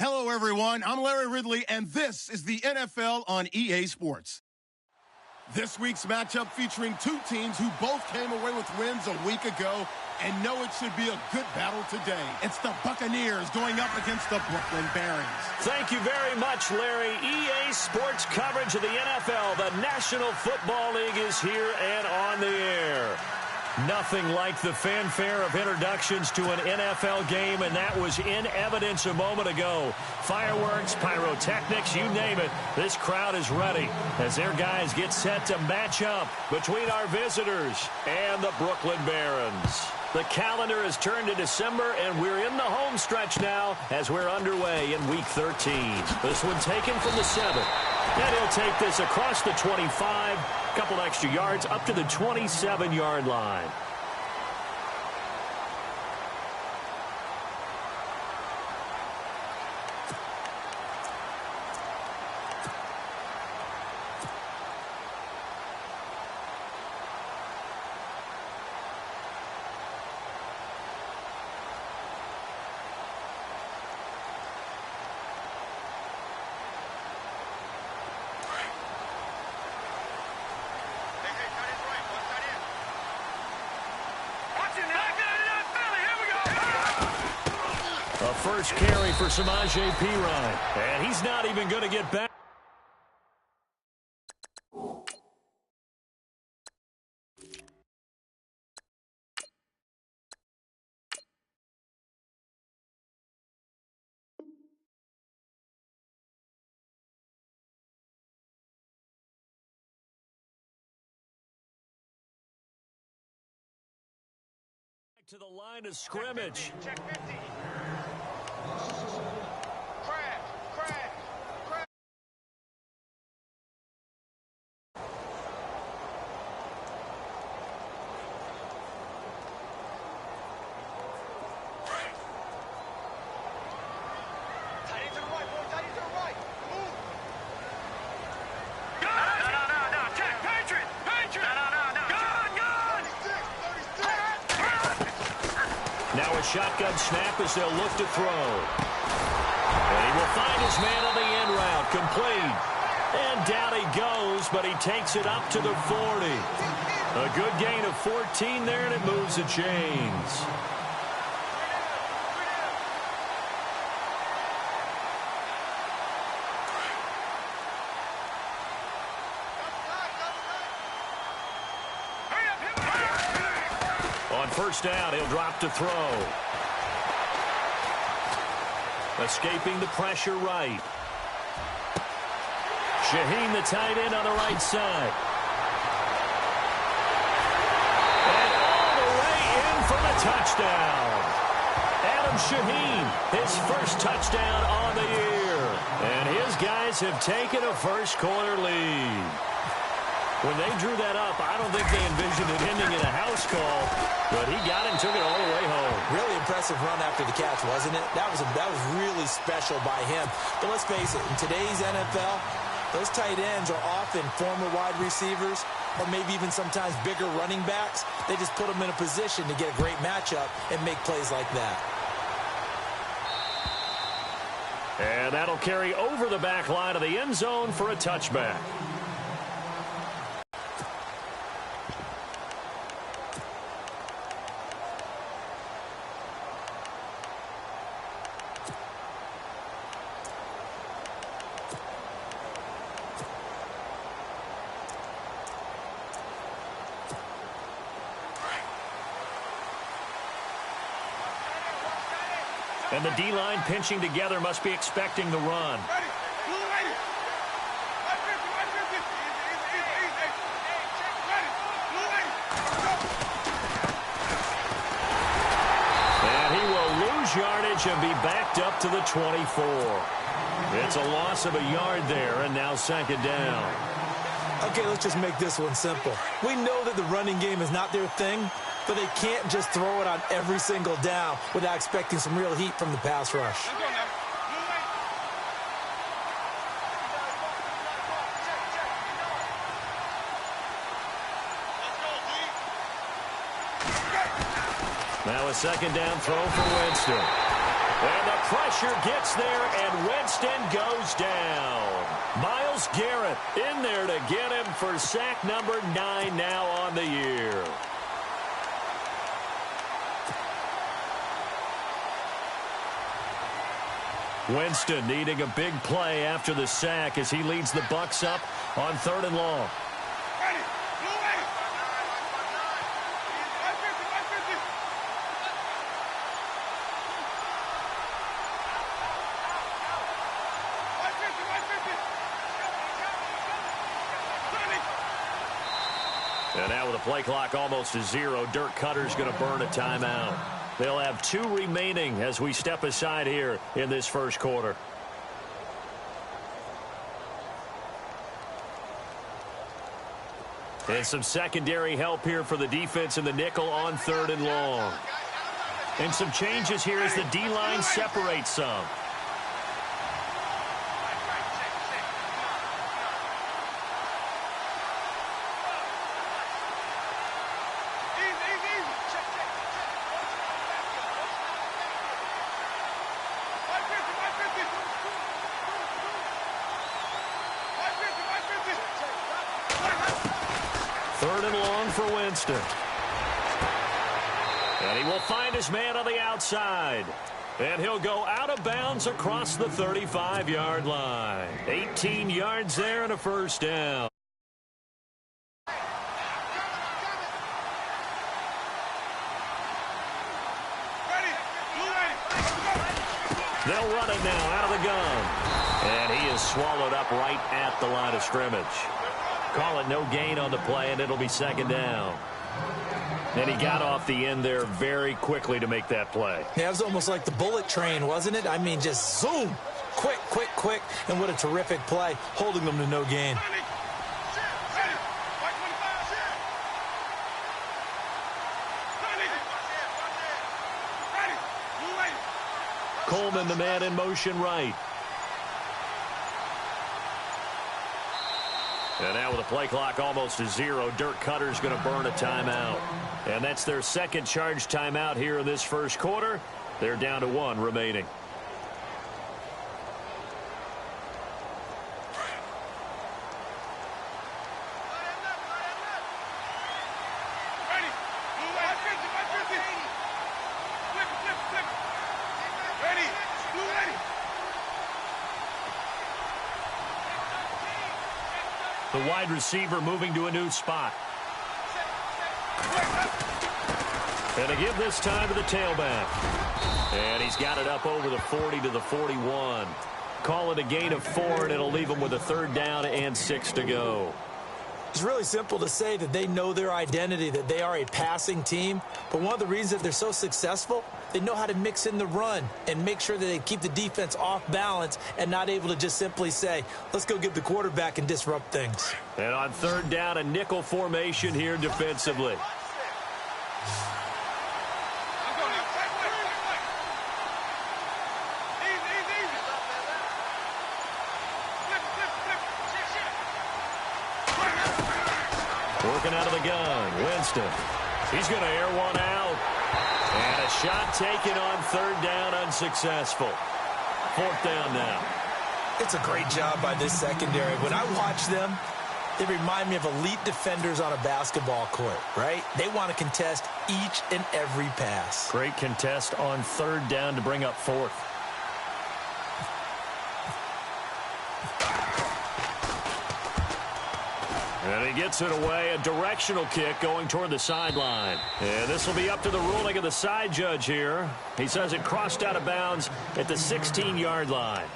Hello, everyone. I'm Larry Ridley, and this is the NFL on EA Sports. This week's matchup featuring two teams who both came away with wins a week ago and know it should be a good battle today. It's the Buccaneers going up against the Brooklyn Barons. Thank you very much, Larry. EA Sports coverage of the NFL. The National Football League is here and on the air. Nothing like the fanfare of introductions to an NFL game, and that was in evidence a moment ago. Fireworks, pyrotechnics, you name it. This crowd is ready as their guys get set to match up between our visitors and the Brooklyn Barons. The calendar has turned to December, and we're in the home stretch now as we're underway in Week 13. This one taken from the 7. And he'll take this across the 25, a couple extra yards up to the 27-yard line. A first carry for Samaje Perine, and he's not even going to get back. To the line of scrimmage. Check 50. Crash. Tight end to the right, boy. Tight end to the right. Move. No. Check. Patriot. No. Gun. 36. Now a shotgun snap as they'll look to throw. And he will find his man on the end route. Complete. And down he goes, but he takes it up to the 40. A good gain of 14 there, and it moves the chains. On first down, he'll drop to throw. Escaping the pressure right. Shaheen, the tight end, on the right side. And all the way in for the touchdown. Adam Shaheen, his first touchdown on the year. And his guys have taken a first-quarter lead. When they drew that up, I don't think they envisioned it ending in a house call, but he got it and took it all the way home. Really impressive run after the catch, wasn't it? That was really special by him. But let's face it, in today's NFL, those tight ends are often former wide receivers or maybe even sometimes bigger running backs. They just put them in a position to get a great matchup and make plays like that. And that'll carry over the back line of the end zone for a touchback. And the D-line pinching together must be expecting the run. And he will lose yardage and be backed up to the 24. It's a loss of a yard there, and now second down. Okay, let's just make this one simple. We know that the running game is not their thing, but they can't just throw it on every single down without expecting some real heat from the pass rush. Now a second down throw for Winston. And the pressure gets there, and Winston goes down. Myles Garrett in there to get him for sack number 9 now on the year. Winston needing a big play after the sack as he leads the Bucs up on 3rd and long. And now with the play clock almost to 0, Dirk Cutter's going to burn a timeout. They'll have 2 remaining as we step aside here in this first quarter. And some secondary help here for the defense in the nickel on 3rd and long. And some changes here as the D-line separates some. For Winston. And he will find his man on the outside. And he'll go out of bounds across the 35-yard line. 18 yards there and a first down. They'll run it now out of the gun. And he is swallowed up right at the line of scrimmage. Call it no gain on the play, and it'll be 2nd down. And he got off the end there very quickly to make that play. Yeah, it was almost like the bullet train, wasn't it? I mean, just zoom. Quick, quick, quick. And what a terrific play, holding them to no gain. Coleman, the man in motion right. And now with the play clock almost to 0, Dirk Cutter's going to burn a timeout. And that's their second charge timeout here in this first quarter. They're down to 1 remaining. The wide receiver moving to a new spot. And to give this time to the tailback. And he's got it up over the 40 to the 41. Call it a gain of 4, and it'll leave him with a 3rd down and 6 to go. It's really simple to say that they know their identity, that they are a passing team. But one of the reasons that they're so successful, they know how to mix in the run and make sure that they keep the defense off balance and not able to just simply say, let's go get the quarterback and disrupt things. And on 3rd down, a nickel formation here defensively. Working out of the gun, Winston. He's going to air one out. And a shot taken on 3rd down, unsuccessful. 4th down now. It's a great job by this secondary. When I watch them, they remind me of elite defenders on a basketball court, right? They want to contest each and every pass. Great contest on 3rd down to bring up 4th. And he gets it away, a directional kick going toward the sideline. And this will be up to the ruling of the side judge here. He says it crossed out of bounds at the 16-yard line.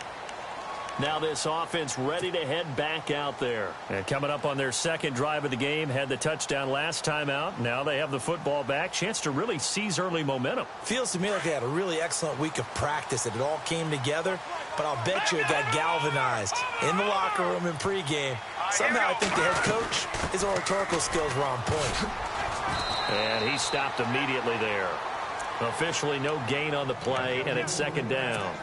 Now this offense ready to head back out there. And coming up on their second drive of the game, had the touchdown last time out. Now they have the football back. Chance to really seize early momentum. Feels to me like they had a really excellent week of practice. It all came together. But I'll bet you it got galvanized in the locker room in pregame. Somehow I think the head coach, his oratorical skills were on point. And he stopped immediately there. Officially no gain on the play, and it's 2nd down.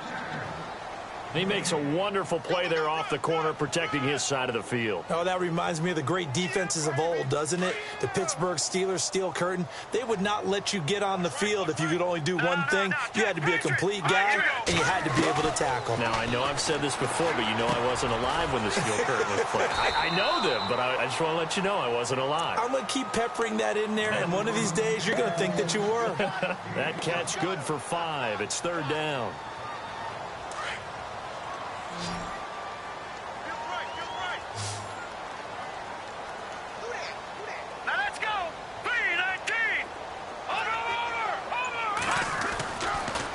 He makes a wonderful play there off the corner, protecting his side of the field. Oh, that reminds me of the great defenses of old, doesn't it? The Pittsburgh Steelers steel curtain. They would not let you get on the field if you could only do one thing. You had to be a complete guy, and you had to be able to tackle. Now, I know I've said this before, but you know I wasn't alive when the steel curtain was played. I know them, but I just want to let you know I wasn't alive. I'm going to keep peppering that in there, and one of these days you're going to think that you were. That catch good for 5. It's 3rd down.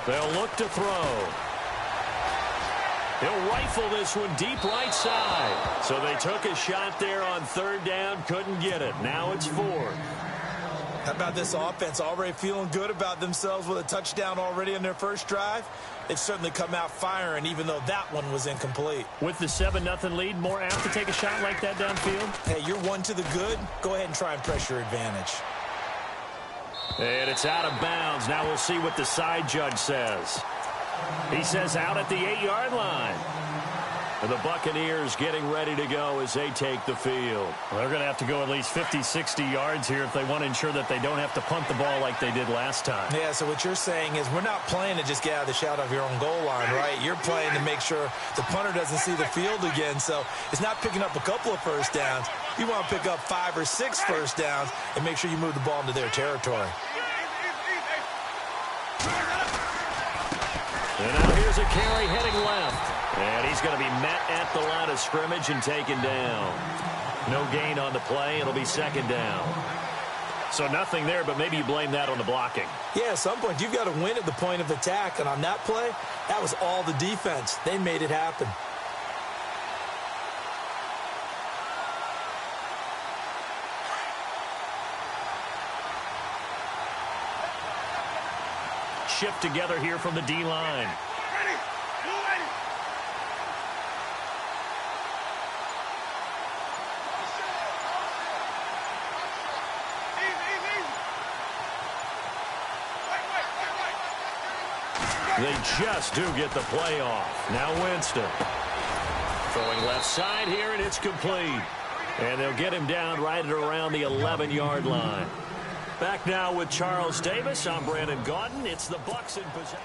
They'll look to throw. He'll rifle this one deep right side. So they took a shot there on 3rd down, couldn't get it. Now it's 4th. How about this offense? Already feeling good about themselves with a touchdown already in their first drive. They've certainly come out firing, even though that one was incomplete. With the 7-0 lead, more apt to take a shot like that downfield? Hey, you're one to the good. Go ahead and try and press your advantage. And it's out of bounds. Now we'll see what the side judge says. He says out at the 8-yard line. And the Buccaneers getting ready to go as they take the field. Well, they're going to have to go at least 50, 60 yards here if they want to ensure that they don't have to punt the ball like they did last time. Yeah, so what you're saying is we're not playing to just get out of the shadow of your own goal line, right? You're playing to make sure the punter doesn't see the field again. So it's not picking up a couple of first downs. You want to pick up 5 or 6 first downs and make sure you move the ball into their territory. And now here's a carry heading left. And he's going to be met at the line of scrimmage and taken down. No gain on the play. It'll be 2nd down. So nothing there, but maybe you blame that on the blocking. Yeah, at some point you've got to win at the point of attack. And on that play, that was all the defense. They made it happen. Shift together here from the D-line. They just do get the play off. Now Winston. Throwing left side here, and it's complete. And they'll get him down right at around the 11-yard line. Back now with Charles Davis. I'm Brandon Gaudin. It's the Bucs in possession.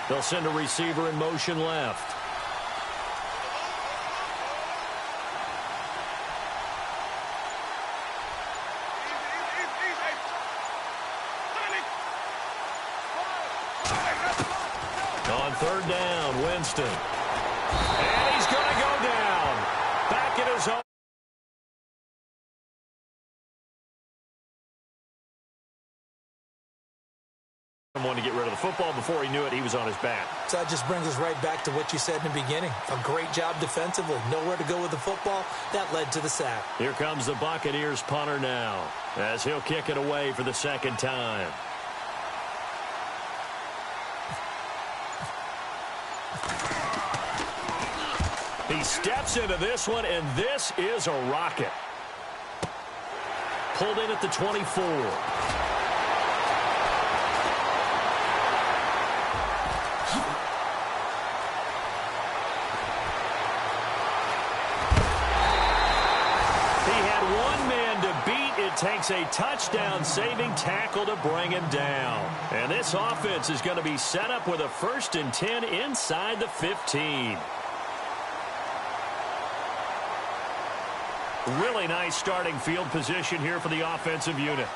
They'll send a receiver in motion left. On 3rd down, Winston. And he's going to go down. Back in his own. Wanted to get rid of the football. Before he knew it, he was on his back. So that just brings us right back to what you said in the beginning. A great job defensively. Nowhere to go with the football. That led to the sack. Here comes the Buccaneers punter now, as he'll kick it away for the 2nd time. He steps into this one, and this is a rocket. Pulled in at the 24. Takes a touchdown-saving tackle to bring him down. And this offense is going to be set up with a 1st and 10 inside the 15. Really nice starting field position here for the offensive unit.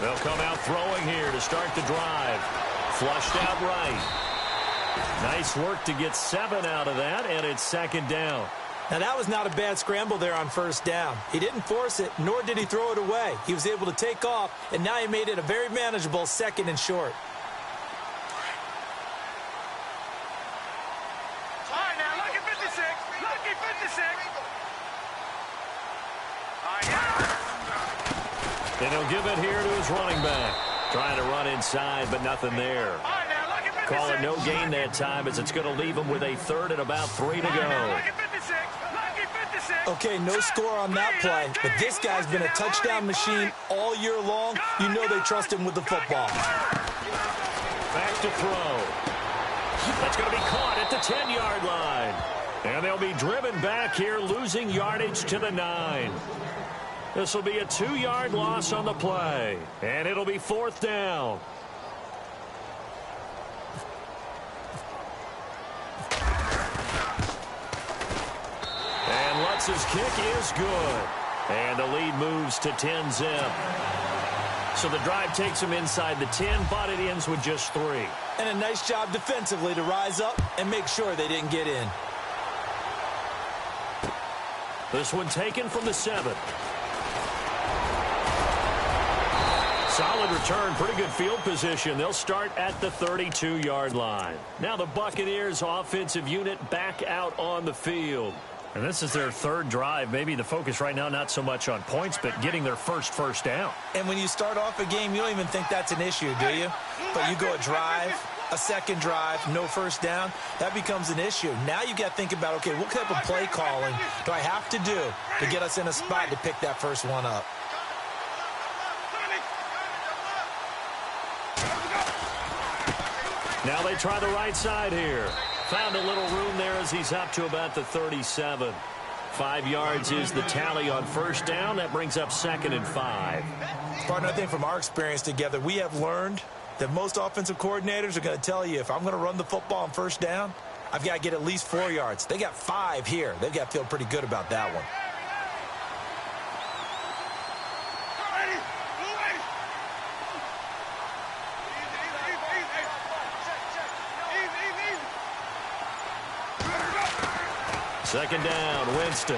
They'll come out throwing here to start the drive. Flushed out right. Nice work to get 7 out of that, and it's 2nd down. Now, that was not a bad scramble there on 1st down. He didn't force it, nor did he throw it away. He was able to take off, and now he made it a very manageable 2nd and short. All right, now look at 56. And he'll give it here to his running back. Trying to run inside, but nothing there. Call it no gain that time as it's going to leave him with a third and about 3 to go. Okay, no score on that play, but this guy's been a touchdown machine all year long. You know they trust him with the football. Back to throw. That's going to be caught at the 10-yard line. And they'll be driven back here, losing yardage to the 9. This will be a 2-yard loss on the play, and it'll be 4th down. And Lutz's kick is good. And the lead moves to 10-zip. So the drive takes him inside the 10, but it ends with just 3. And a nice job defensively to rise up and make sure they didn't get in. This one taken from the 7. Solid return, pretty good field position. They'll start at the 32-yard line. Now the Buccaneers offensive unit back out on the field. And this is their 3rd drive. Maybe the focus right now not so much on points, but getting their first down. And when you start off a game, you don't even think that's an issue, do you? But you go a drive, a second drive, no first down, that becomes an issue. Now you got to think about, okay, what type of play calling do I have to do to get us in a spot to pick that first one up? Now they try the right side here. Found a little room there as he's up to about the 37. 5 yards is the tally on first down. That brings up 2nd and 5. Partner, I think from our experience together, we have learned that most offensive coordinators are going to tell you, if I'm going to run the football on first down, I've got to get at least 4 yards. They got 5 here. They've got to feel pretty good about that one. Second down, Winston.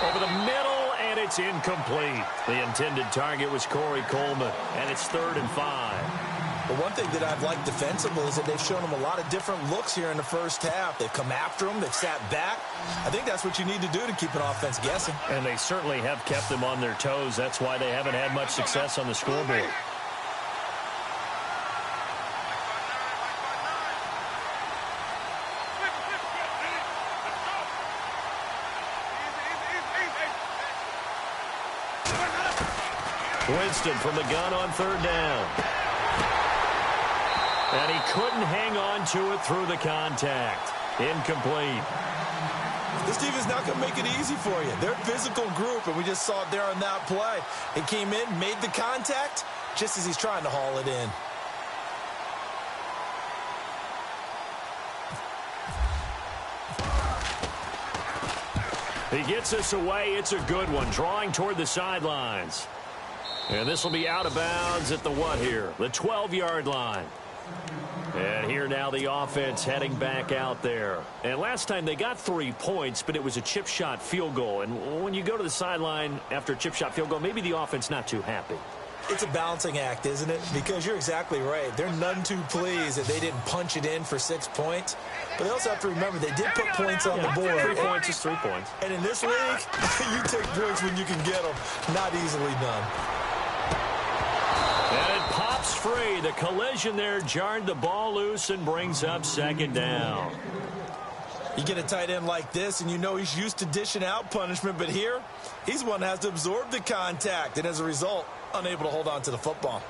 Over the middle, and it's incomplete. The intended target was Corey Coleman, and it's 3rd and 5. But one thing that I've liked defensively is that they've shown them a lot of different looks here in the first half. They've come after them. They've sat back. I think that's what you need to do to keep an offense guessing. And they certainly have kept them on their toes. That's why they haven't had much success on the scoreboard. Winston from the gun on 3rd down. And he couldn't hang on to it through the contact. Incomplete. This team is not going to make it easy for you. They're a physical group, and we just saw it there on that play. It came in, made the contact, just as he's trying to haul it in. He gets us away. It's a good one. Drawing toward the sidelines. And this will be out of bounds at the what here? The 12-yard line. And here now the offense heading back out there. And last time they got 3 points, but it was a chip shot field goal. And when you go to the sideline after a chip shot field goal, maybe the offense not too happy. It's a balancing act, isn't it? Because you're exactly right. They're none too pleased that they didn't punch it in for 6 points. But they also have to remember they did put points on the board. 3 points is 3 points. And in this league, you take points when you can get them. Not easily done. And it pops free. The collision there jarred the ball loose and brings up 2nd down. You get a tight end like this, and you know he's used to dishing out punishment. But here, he's one that has to absorb the contact. And as a result, unable to hold on to the football.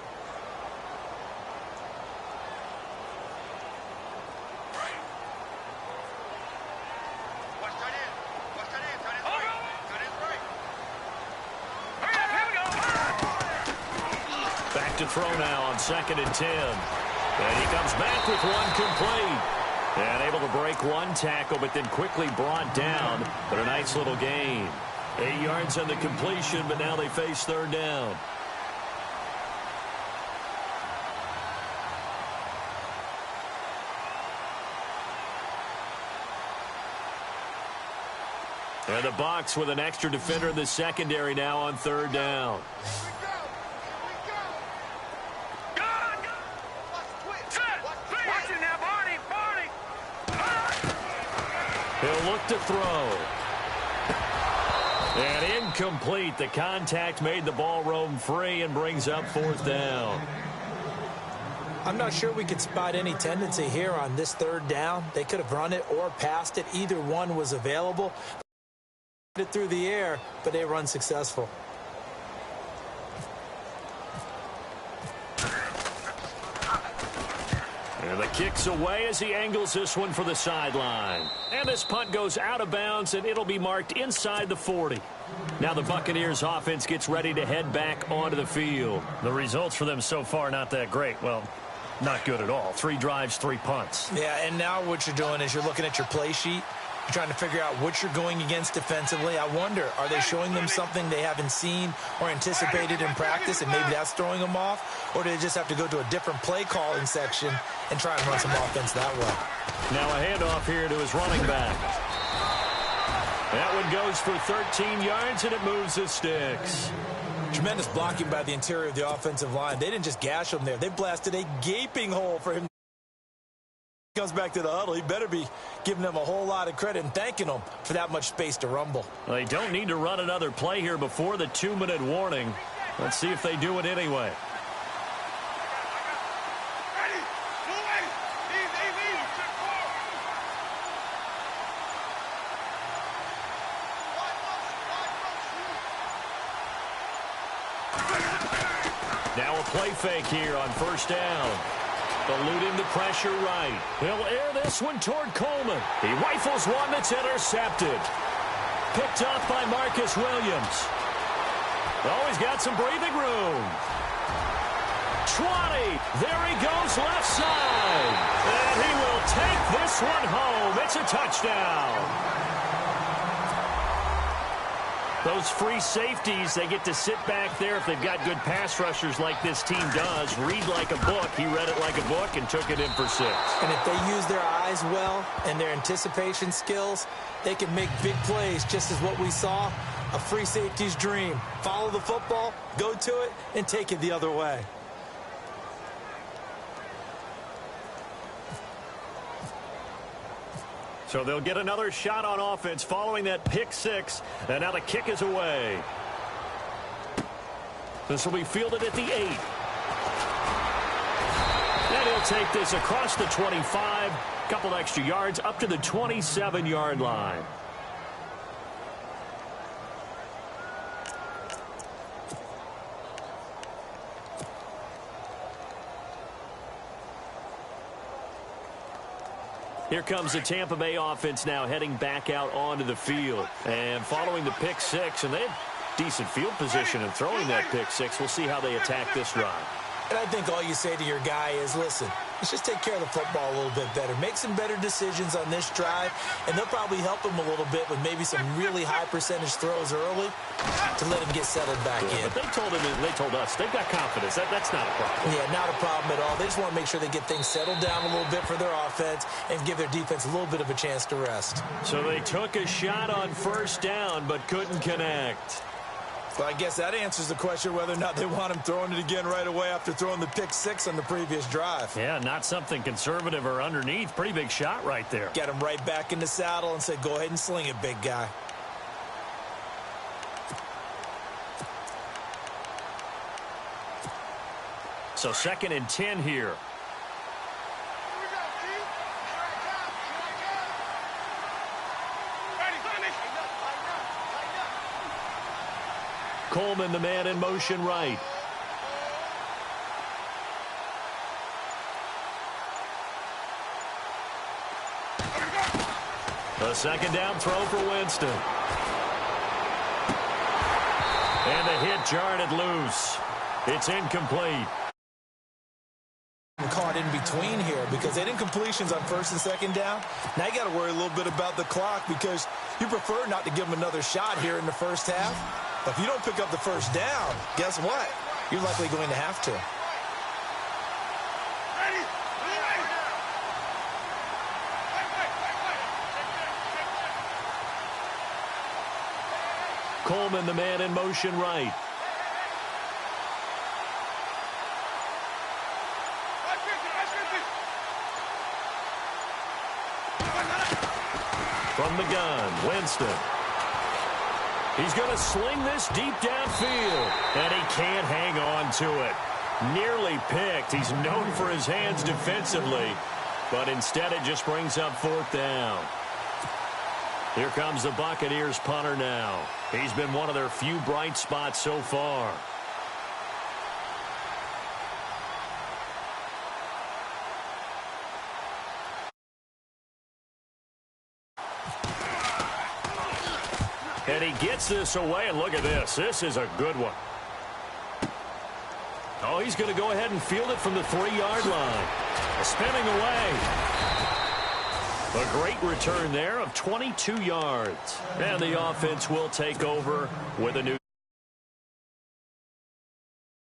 Back to throw now on 2nd and 10. And he comes back with one complete. And able to break one tackle, but then quickly brought down. But a nice little gain. 8 yards on the completion, but now they face 3rd down. And the Bucs with an extra defender in the secondary now on 3rd down. He'll look to throw. And incomplete. The contact made the ball roam free and brings up 4th down. I'm not sure we could spot any tendency here on this 3rd down. They could have run it or passed it. Either one was available. It through the air, but they run successful. And the kick's away as he angles this one for the sideline. And this punt goes out of bounds, and it'll be marked inside the 40. Now the Buccaneers offense gets ready to head back onto the field. The results for them so far not that great. Well, not good at all. 3 drives, 3 punts. Yeah, and now what you're doing is you're looking at your play sheet. You're trying to figure out what you're going against defensively. I wonder, are they showing them something they haven't seen or anticipated in practice, and maybe that's throwing them off? Or do they just have to go to a different play calling section and try and run some offense that way? Now a handoff here to his running back. That one goes for 13 yards, and it moves the sticks. Tremendous blocking by the interior of the offensive line. They didn't just gash him there. They blasted a gaping hole for him. Comes back to the huddle. He better be giving them a whole lot of credit and thanking them for that much space to rumble. They don't need to run another play here before the 2-minute warning. Let's see if they do it anyway. Now a play fake here on 1st down. Eluding the pressure right. He'll air this one toward Coleman. He rifles one that's intercepted. Picked up by Marcus Williams. Oh, he's got some breathing room. 20. There he goes left side. And he will take this one home. It's a touchdown. Those free safeties, they get to sit back there if they've got good pass rushers like this team does. Read like a book. He read it like a book and took it in for 6. And if they use their eyes well and their anticipation skills, they can make big plays, just as what we saw, a free safety's dream. Follow the football, go to it, and take it the other way. So they'll get another shot on offense following that pick 6. And now the kick is away. This will be fielded at the 8. And he'll take this across the 25. Couple extra yards up to the 27-yard line. Here comes the Tampa Bay offense now heading back out onto the field. And following the pick 6, and they have decent field position in throwing that pick 6. We'll see how they attack this drive. And I think all you say to your guy is, listen, let's just take care of the football a little bit better. Make some better decisions on this drive, and they'll probably help him a little bit with maybe some really high percentage throws early to let him get settled back in. But they told him, and they told us, they've got confidence. That's not a problem. Yeah, not a problem at all. They just want to make sure they get things settled down a little bit for their offense and give their defense a little bit of a chance to rest. So they took a shot on 1st down, but couldn't connect. Well, I guess that answers the question whether or not they want him throwing it again right away after throwing the pick 6 on the previous drive. Yeah, not something conservative or underneath. Pretty big shot right there. Get him right back in the saddle and say, go ahead and sling it, big guy. So 2nd and 10 here. Coleman, the man in motion right. A 2nd down throw for Winston. And the hit jarred it loose. It's incomplete. Caught in between here because they didn't completions on 1st and 2nd down. Now you got to worry a little bit about the clock because you prefer not to give them another shot here in the 1st half. But if you don't pick up the 1st down, guess what? You're likely going to have to. Coleman, the man in motion right. From the gun, Winston. He's going to sling this deep downfield, and he can't hang on to it. Nearly picked. He's known for his hands defensively, but instead it just brings up 4th down. Here comes the Buccaneers punter now. He's been one of their few bright spots so far. And he gets this away, and look at this. This is a good one. Oh, he's going to go ahead and field it from the 3-yard line. Spinning away. A great return there of 22 yards. And the offense will take over with a new